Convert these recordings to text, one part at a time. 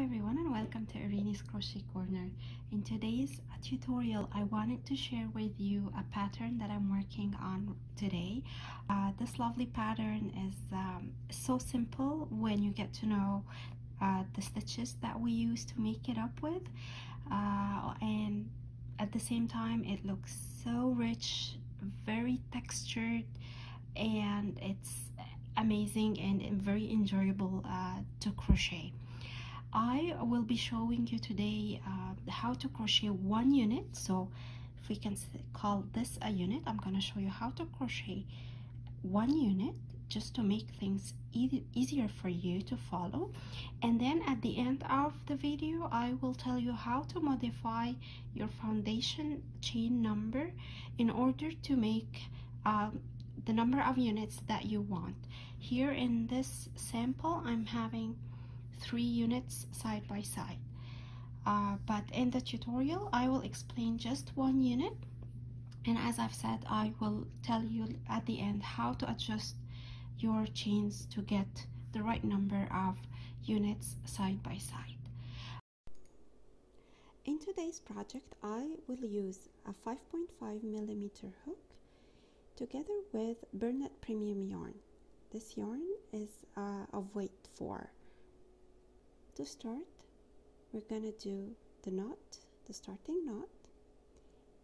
everyone, and welcome to Irini's Crochet Corner. In today's tutorial, I wanted to share with you a pattern that I'm working on today. This lovely pattern is so simple when you get to know the stitches that we use to make it up with, and at the same time it looks so rich, very textured, and it's amazing and very enjoyable to crochet. I will be showing you today how to crochet one unit. So if we can call this a unit, I'm going to show you how to crochet one unit just to make things easier for you to follow. And then at the end of the video, I will tell you how to modify your foundation chain number in order to make the number of units that you want. Here in this sample, I'm having 3 units side by side, but in the tutorial I will explain just 1 unit, and as I've said, I will tell you at the end how to adjust your chains to get the right number of units side by side. In today's project, I will use a 5.5mm hook together with Bernat Premium yarn. This yarn is of weight 4. To start, we're gonna do the knot, the starting knot,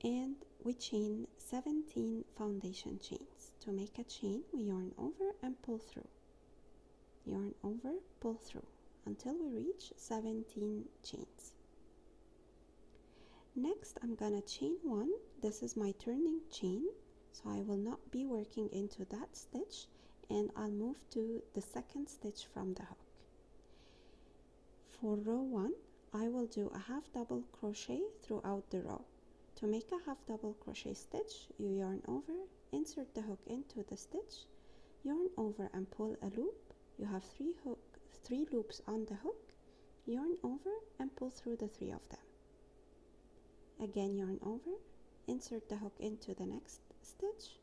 and we chain 17 foundation chains. To make a chain, we yarn over and pull through, yarn over, pull through until we reach 17 chains. Next, I'm gonna chain 1. This is my turning chain, so I will not be working into that stitch, and I'll move to the second stitch from the hook. For row 1, I will do a half double crochet throughout the row. To make a half double crochet stitch, you yarn over, insert the hook into the stitch, yarn over and pull a loop. You have 3 loops on the hook, yarn over and pull through the 3 of them. Again, yarn over, insert the hook into the next stitch,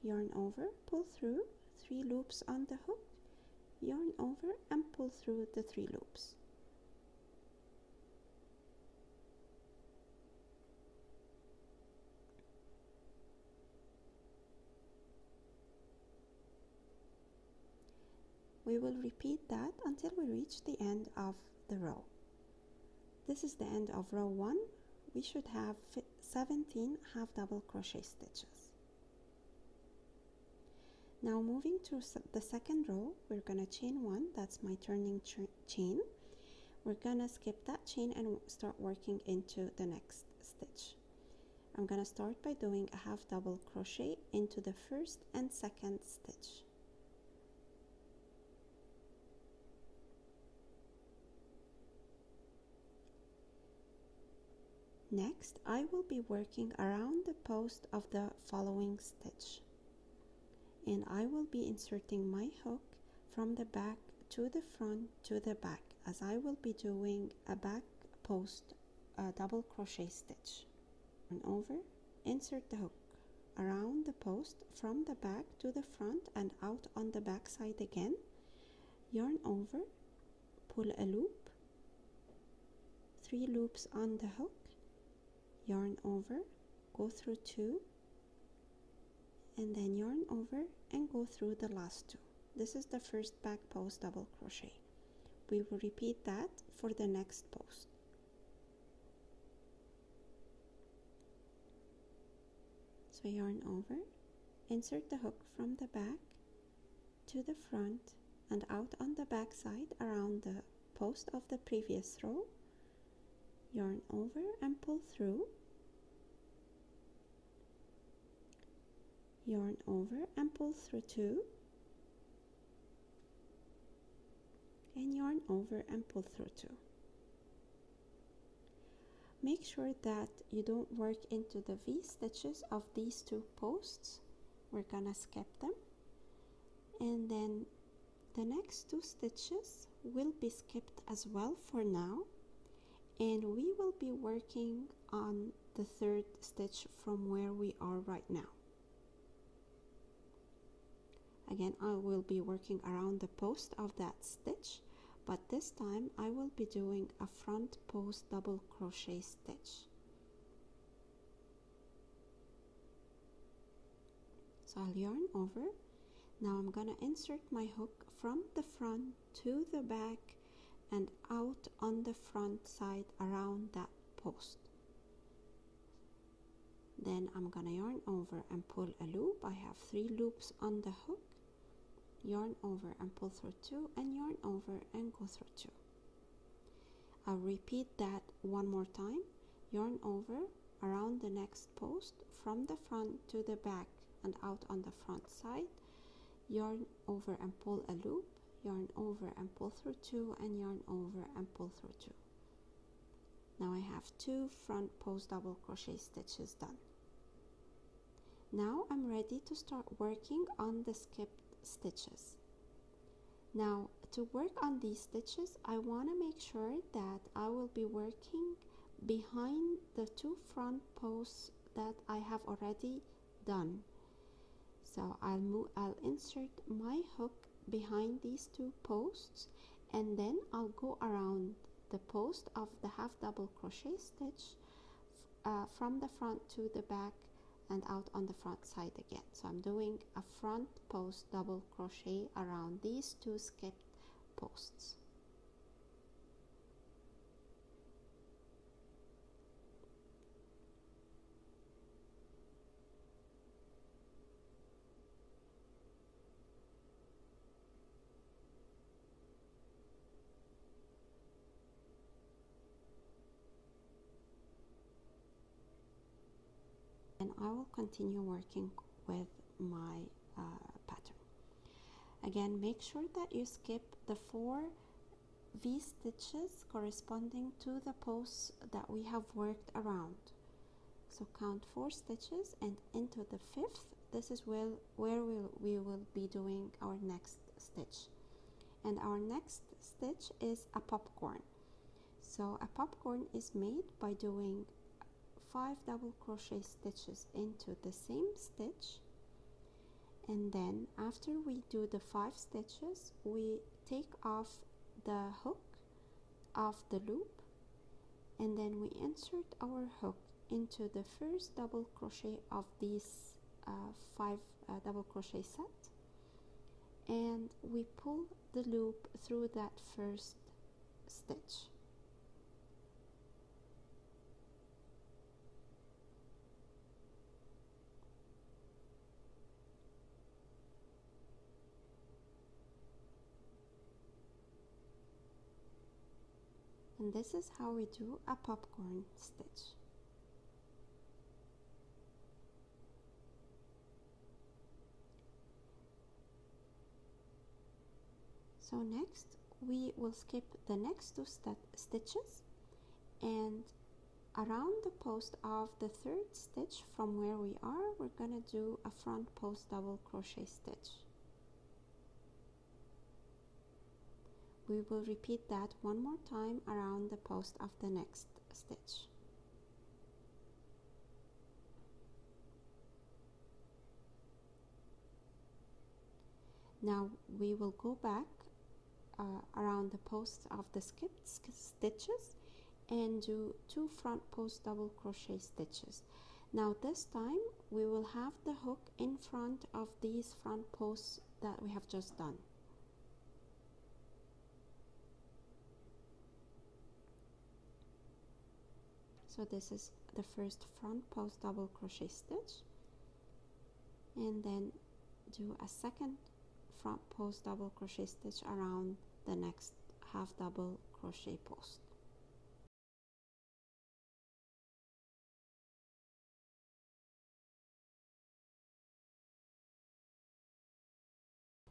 yarn over, pull through, 3 loops on the hook, yarn over and pull through the 3 loops. We will repeat that until we reach the end of the row. This is the end of row 1. We should have 17 half double crochet stitches. Now moving to the second row, we're gonna chain 1. That's my turning chain. We're gonna skip that chain and start working into the next stitch. I'm gonna start by doing a half double crochet into the first and second stitch. Next, I will be working around the post of the following stitch, and I will be inserting my hook from the back to the front to the back, as I will be doing a back post double crochet stitch. Yarn over, insert the hook around the post from the back to the front and out on the back side again, yarn over, pull a loop, 3 loops on the hook, yarn over, go through 2, and then yarn over and go through the last 2. This is the first back post double crochet. We will repeat that for the next post. So yarn over, insert the hook from the back to the front and out on the back side around the post of the previous row, yarn over and pull through, yarn over and pull through 2, and yarn over and pull through 2. Make sure that you don't work into the V stitches of these 2 posts. We're gonna skip them, and then the next 2 stitches will be skipped as well for now, and we will be working on the 3rd stitch from where we are right now. Again, I will be working around the post of that stitch, but this time I will be doing a front post double crochet stitch. So I'll yarn over. Now I'm gonna insert my hook from the front to the back and out on the front side around that post. Then I'm gonna yarn over and pull a loop. I have 3 loops on the hook. Yarn over and pull through 2, and yarn over and go through 2. I'll repeat that one more time. Yarn over around the next post from the front to the back and out on the front side. Yarn over and pull a loop. Yarn over and pull through 2, and yarn over and pull through 2. Now I have 2 front post double crochet stitches done. Now I'm ready to start working on the skipped stitches. Now to work on these stitches, I want to make sure that I will be working behind the 2 front posts that I have already done. So I'll insert my hook behind these 2 posts, and then I'll go around the post of the half double crochet stitch from the front to the back and out on the front side again. So I'm doing a front post double crochet around these 2 skipped posts. And I will continue working with my pattern. Again, make sure that you skip the 4 V stitches corresponding to the posts that we have worked around. So count 4 stitches, and into the 5th, this is where we will be doing our next stitch. And our next stitch is a popcorn. So a popcorn is made by doing 5 double crochet stitches into the same stitch, and then after we do the 5 stitches, we take off the hook of the loop, and then we insert our hook into the first double crochet of these 5 double crochet set, and we pull the loop through that first stitch. And this is how we do a popcorn stitch. So next we will skip the next 2 stitches, and around the post of the 3rd stitch from where we are, we're gonna do a front post double crochet stitch. We will repeat that one more time around the post of the next stitch. Now we will go back around the posts of the skipped stitches and do 2 front post double crochet stitches. Now this time we will have the hook in front of these front posts that we have just done. So this is the first front post double crochet stitch, and then do a second front post double crochet stitch around the next half double crochet post.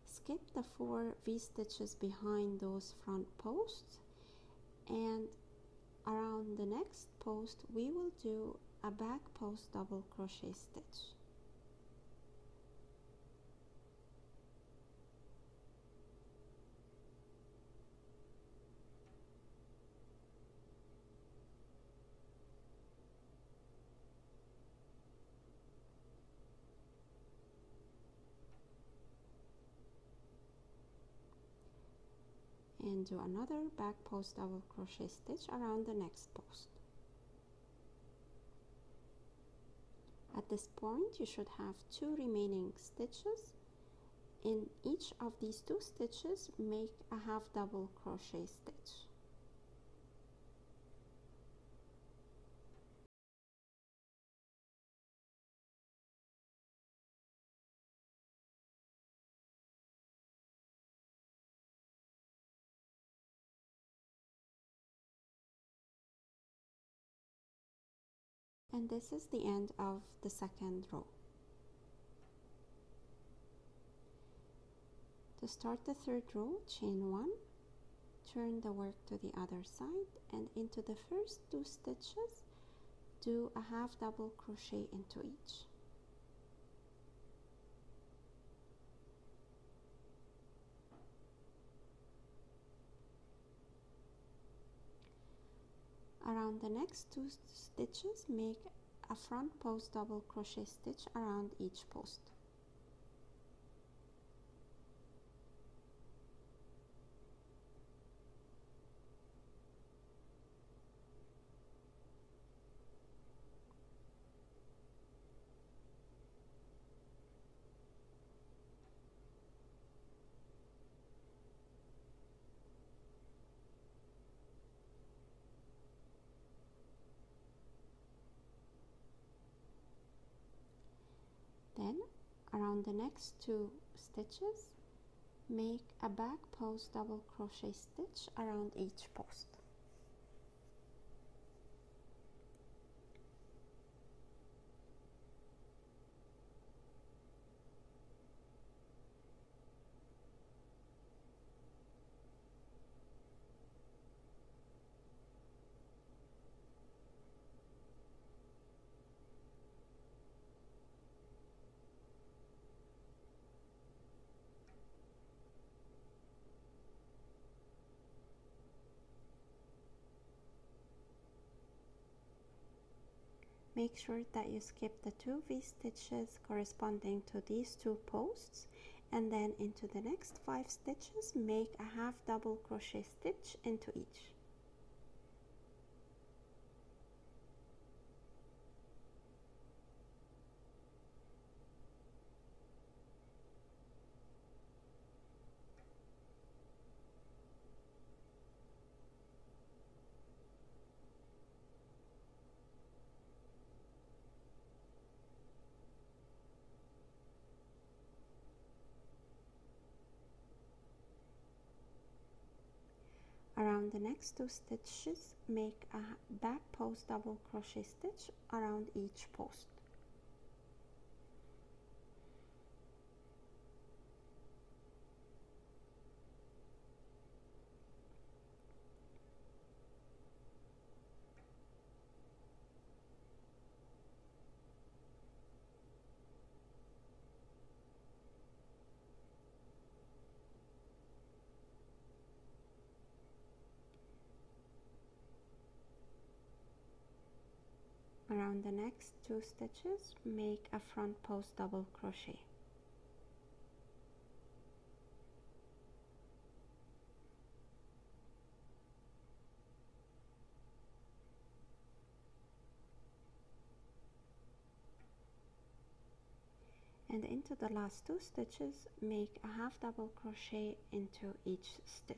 Skip the 4 V stitches behind those front posts, and around the next post we will do a back post double crochet stitch. and do another back post double crochet stitch around the next post. At this point you should have 2 remaining stitches. In each of these 2 stitches make a half double crochet stitch. And this is the end of the second row. To start the third row, chain 1, turn the work to the other side, and into the first 2 stitches do a half double crochet into each. Around the next 2 stitches, make a front post double crochet stitch around each post. Then, around the next 2 stitches, make a back post double crochet stitch around each post. Make sure that you skip the 2 V-stitches corresponding to these 2 posts, and then into the next 5 stitches make a half double crochet stitch into each. Around the next 2 stitches, make a back post double crochet stitch around each post. Around the next 2 stitches, make a front post double crochet. And into the last 2 stitches, make a half double crochet into each stitch.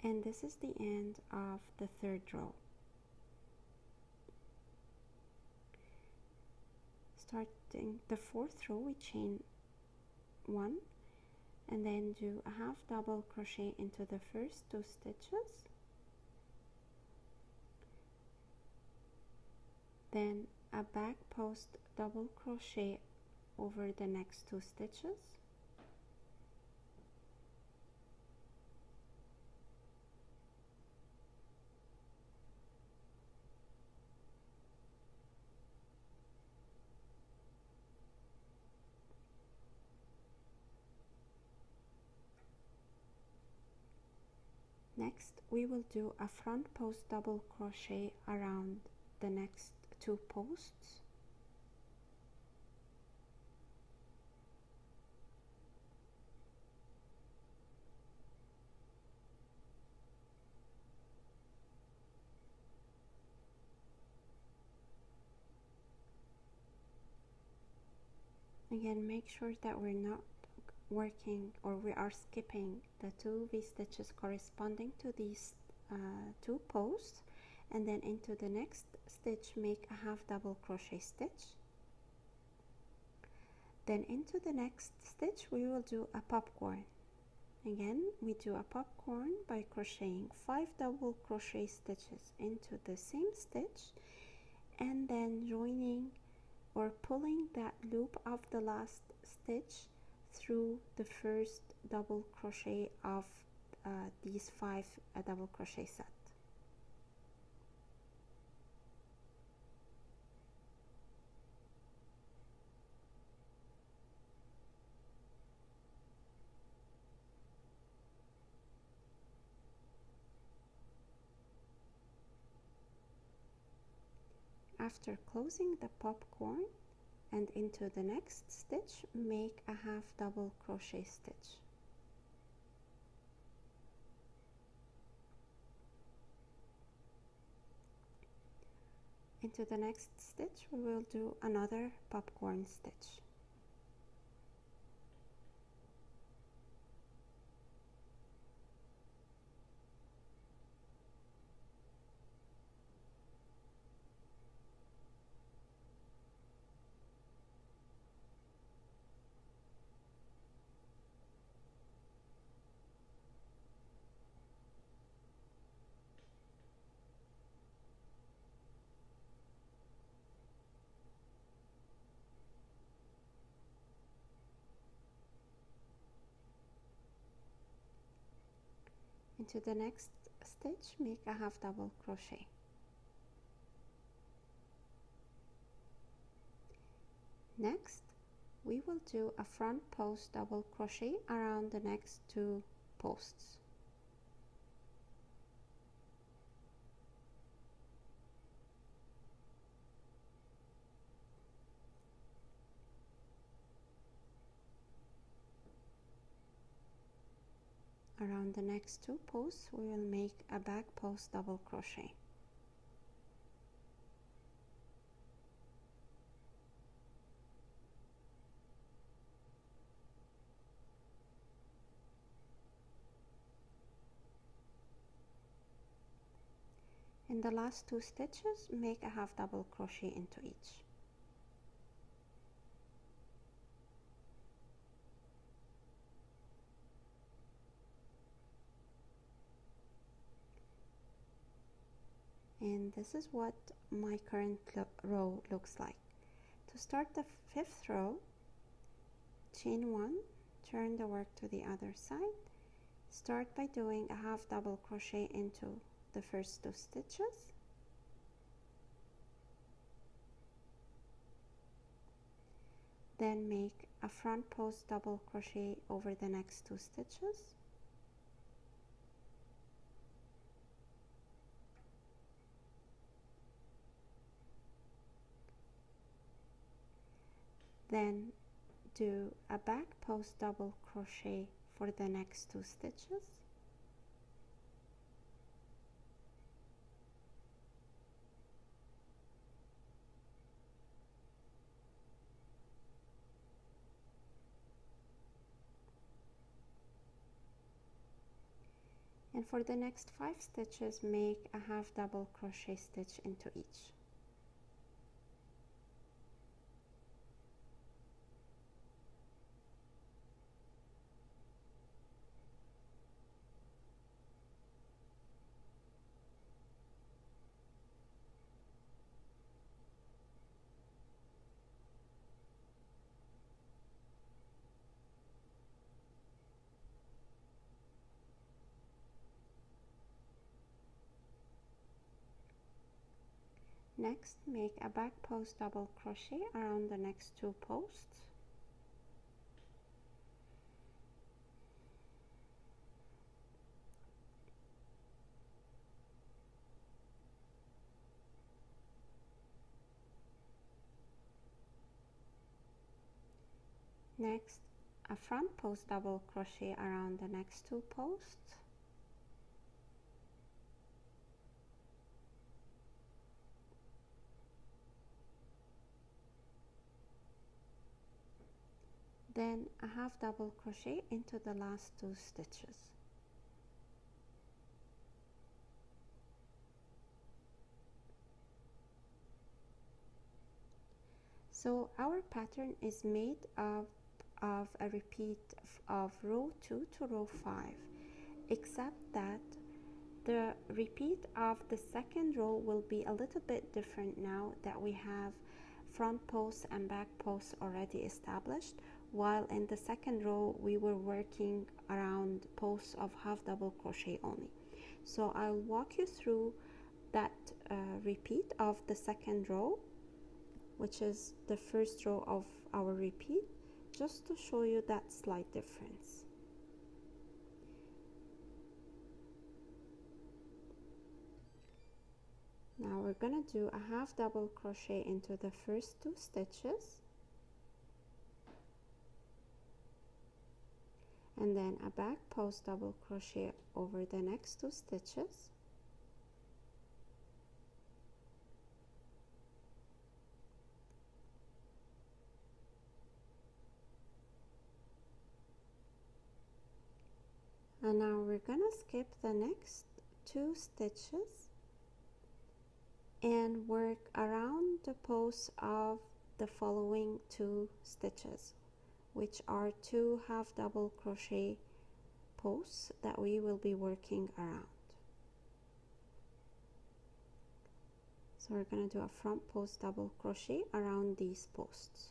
And this is the end of the third row. Starting the fourth row, we chain 1 and then do a half double crochet into the first 2 stitches, then a back post double crochet over the next 2 stitches, Next, we will do a front post double crochet around the next 2 posts. Again, make sure that we're not working or we are skipping the 2 V-stitches corresponding to these 2 posts, and then into the next stitch make a half double crochet stitch. Then into the next stitch we will do a popcorn. Again, we do a popcorn by crocheting 5 double crochet stitches into the same stitch and then joining or pulling that loop of the last stitch through the first double crochet of these 5 double crochet set. After closing the popcorn and into the next stitch, make a half double crochet stitch. Into the next stitch we will do another popcorn stitch. Into the next stitch make a half double crochet. Next we will do a front post double crochet around the next 2 posts. Around the next 2 posts we will make a back post double crochet. In the last 2 stitches make a half double crochet into each. And this is what my current row looks like. To start the 5th row, chain 1, turn the work to the other side, start by doing a half double crochet into the first 2 stitches, then make a front post double crochet over the next 2 stitches, then do a back post double crochet for the next 2 stitches, and for the next 5 stitches make a half double crochet stitch into each. Next, make a back post double crochet around the next 2 posts, Next, a front post double crochet around the next 2 posts. Then a half double crochet into the last 2 stitches. So our pattern is made of a repeat of row 2 to row 5, except that the repeat of the second row will be a little bit different now that we have front posts and back posts already established, while in the second row we were working around posts of half double crochet only. So I'll walk you through that repeat of the second row, which is the first row of our repeat, just to show you that slight difference. Now we're gonna do a half double crochet into the first 2 stitches, and then a back post double crochet over the next 2 stitches, and now we're gonna skip the next 2 stitches and work around the posts of the following 2 stitches, which are 2 half double crochet posts that we will be working around. So we're going to do a front post double crochet around these posts.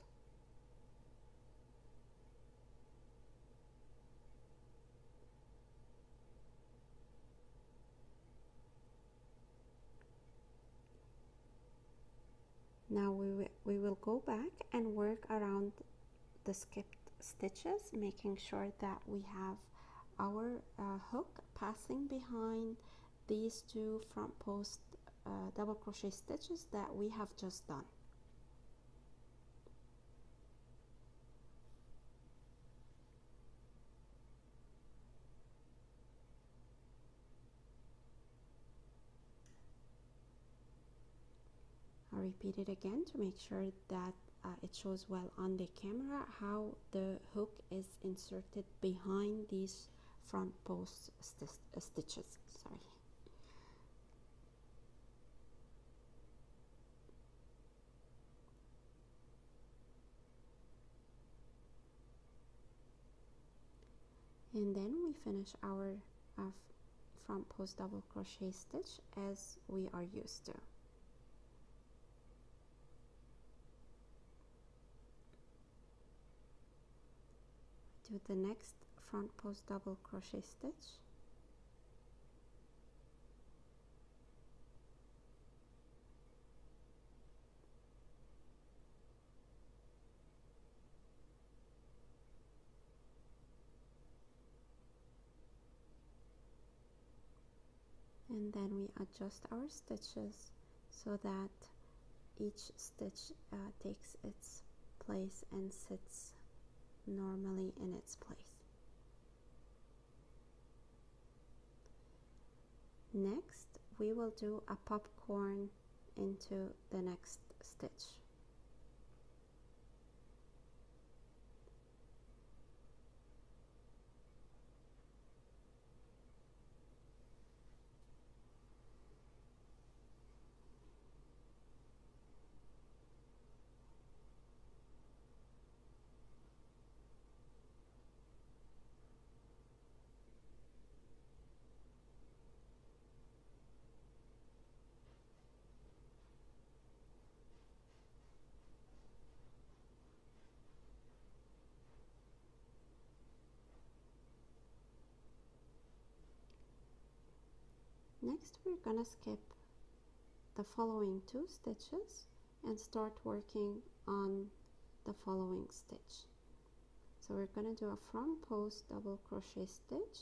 Now we will go back and work around the skipped stitches, making sure that we have our hook passing behind these 2 front post double crochet stitches that we have just done. I'll repeat it again to make sure that it shows well on the camera how the hook is inserted behind these front post stitches. Sorry. And then we finish our front post double crochet stitch as we are used to. Do the next front post double crochet stitch, and then we adjust our stitches so that each stitch takes its place and sits normally in its place. Next, we will do a popcorn into the next stitch. Next, we're gonna skip the following 2 stitches and start working on the following stitch. So we're gonna do a front post double crochet stitch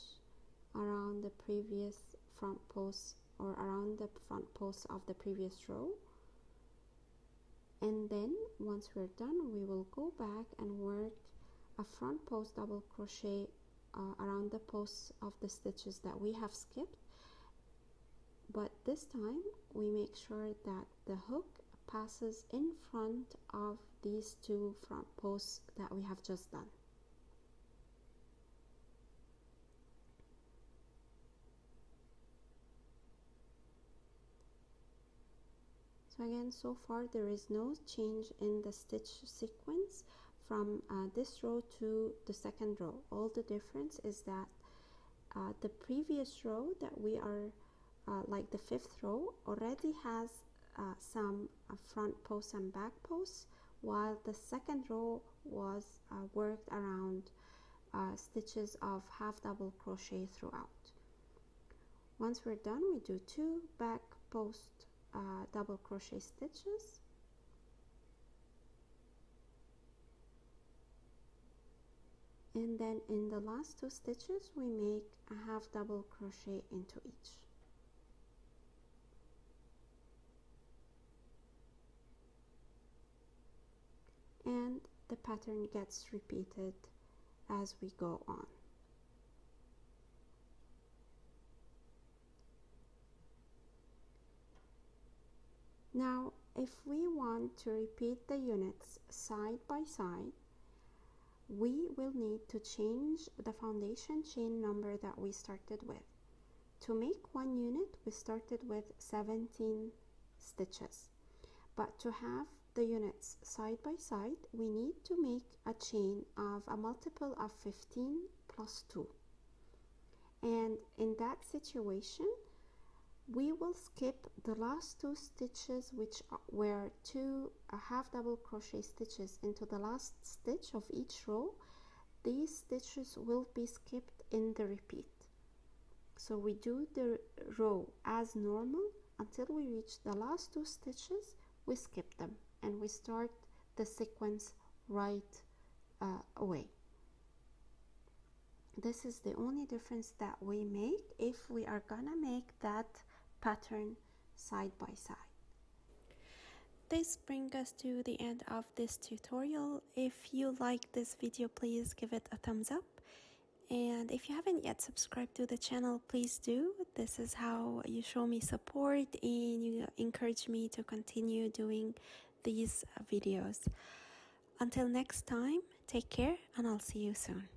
around the previous front post, or around the front post of the previous row, and then once we're done we will go back and work a front post double crochet around the posts of the stitches that we have skipped, but this time we make sure that the hook passes in front of these two front posts that we have just done. So again, so far there is no change in the stitch sequence from this row to the second row. All the difference is that the previous row that we are like the fifth row already has some front posts and back posts, while the second row was worked around stitches of half double crochet throughout. Once we're done, we do 2 back post double crochet stitches, and then in the last 2 stitches we make a half double crochet into each. And the pattern gets repeated as we go on. Now, if we want to repeat the units side by side, we will need to change the foundation chain number that we started with. To make one unit, we started with 17 stitches, but to have the units side by side, we need to make a chain of a multiple of 15 plus 2. And in that situation, we will skip the last 2 stitches, which were 2 half double crochet stitches into the last stitch of each row. These stitches will be skipped in the repeat. So we do the row as normal until we reach the last 2 stitches, we skip them and we start the sequence right away. This is the only difference that we make if we are gonna make that pattern side by side. This brings us to the end of this tutorial. If you like this video, please give it a thumbs up, and if you haven't yet subscribed to the channel, please do. This is how you show me support and you encourage me to continue doing these videos. Until next time, take care and I'll see you soon.